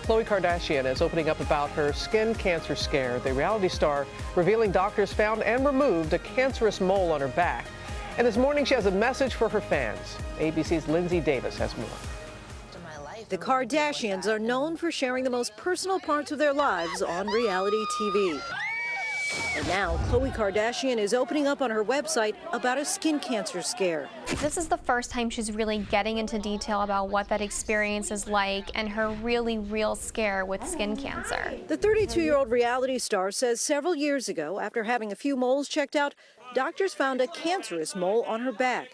Khloe Kardashian is opening up about her skin cancer scare. The reality star revealing doctors found and removed a cancerous mole on her back. And this morning she has a message for her fans. ABC's Lindsay Davis has more. The Kardashians are known for sharing the most personal parts of their lives on reality TV. And now, Khloe Kardashian is opening up on her website about a skin cancer scare. This is the first time she's really getting into detail about what that experience is like and her really real scare with skin cancer. The 32-year-old reality star says several years ago, after having a few moles checked out, doctors found a cancerous mole on her back.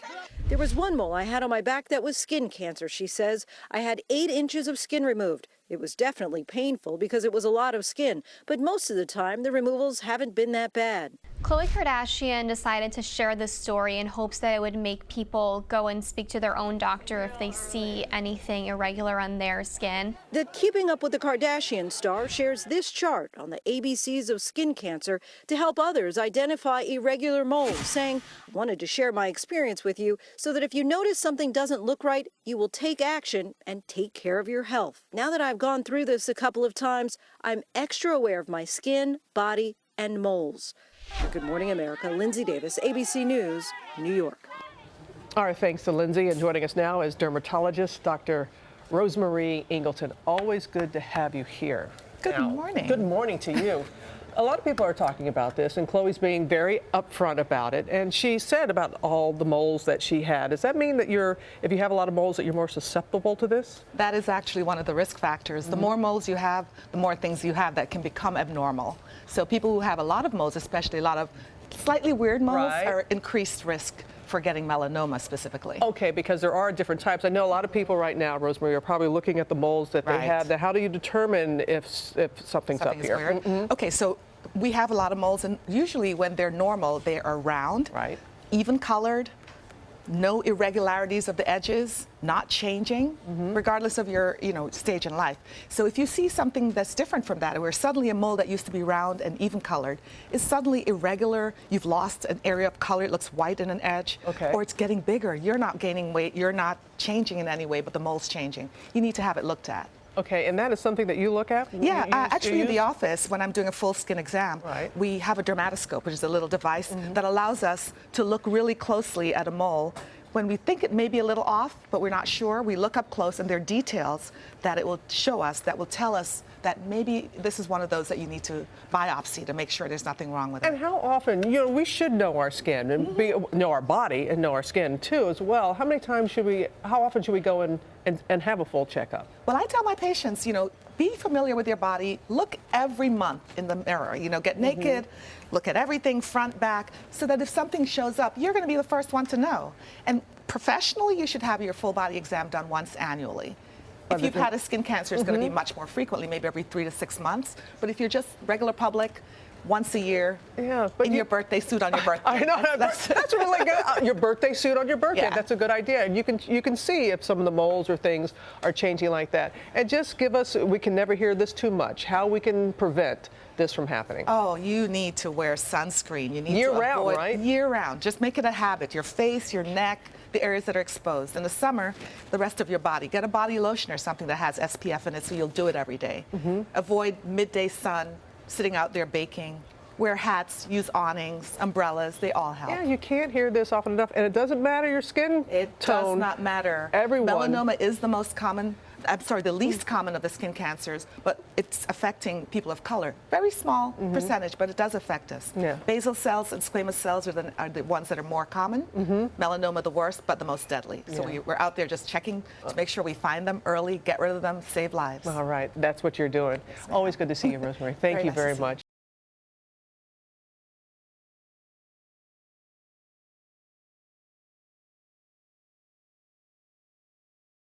There was one mole I had on my back that was skin cancer, she says. I had 8 inches of skin removed. It was definitely painful because it was a lot of skin, but most of the time the removals haven't been that bad. Khloe Kardashian decided to share this story in hopes that it would make people go and speak to their own doctor if they see anything irregular on their skin. The Keeping Up with the Kardashian star shares this chart on the ABCs of skin cancer to help others identify irregular moles, saying, I wanted to share my experience with you so that if you notice something doesn't look right, you will take action and take care of your health. Now that I've gone through this a couple of times, I'm extra aware of my skin, body, and moles. Good Morning America, Lindsay Davis, ABC News, New York. All right, thanks to Lindsay. And joining us now is dermatologist Dr. Rosemarie Ingleton. Always good to have you here. Good morning. Good morning to you. A lot of people are talking about this, and Khloe's being very upfront about it. And she said about all the moles that she had. Does that mean that if you have a lot of moles, that you're more susceptible to this? That is actually one of the risk factors. The more moles you have, the more things you have that can become abnormal. So people who have a lot of moles, especially a lot of slightly weird moles, are increased risk for getting melanoma specifically. Okay, because there are different types. I know a lot of people right now, Rosemarie, are probably looking at the moles that they have. How do you determine if something's up here? Weird. Okay, so we have a lot of moles, and usually when they're normal, they are round, even colored, no irregularities of the edges, not changing, regardless of your stage in life. So if you see something that's different from that, where suddenly a mole that used to be round and even colored is suddenly irregular, you've lost an area of color, it looks white in an edge, or it's getting bigger, you're not gaining weight, you're not changing in any way, but the mole's changing. You need to have it looked at. Okay, and that is something that you look at? Yeah, actually in the office, when I'm doing a full skin exam, we have a dermatoscope, which is a little device that allows us to look really closely at a mole. When we think it may be a little off, but we're not sure, we look up close, and there are details that it will show us, that will tell us that maybe this is one of those that you need to biopsy to make sure there's nothing wrong with it. And how often, we should know our skin and know our body and know our skin too as well. How often should we go and have a full checkup? Well, I tell my patients, be familiar with your body. Look every month in the mirror. Get naked, look at everything, front, back, so that if something shows up, you're going to be the first one to know. And professionally, you should have your full body exam done once annually. If you've had a skin cancer, it's going to be much more frequently, maybe every 3 to 6 months. But if you're just regular public, once a year, in your birthday suit on your birthday. I know, that's really good. Your birthday suit on your birthday, that's a good idea. And you can see if some of the moles or things are changing like that. And just give us, we can never hear this too much, how we can prevent this from happening. Oh, you need to wear sunscreen. You need year to round, avoid, right? Year round. Just make it a habit. Your face, your neck, the areas that are exposed. In the summer, the rest of your body. Get a body lotion or something that has SPF in it so you'll do it every day. Avoid midday sun, sitting out there baking. Wear hats, use awnings, umbrellas, they all help. Yeah, you can't hear this often enough, and it doesn't matter your skin tone. It does not matter. Everyone. Melanoma is the most common, the least common of the skin cancers, but it's affecting people of color. Very small percentage, but it does affect us. Basal cells and squamous cells are the ones that are more common. Melanoma the worst, but the most deadly. So we're out there just checking to make sure we find them early, get rid of them, save lives. All right, that's what you're doing. Always good to see you, Rosemarie. Thank you very much.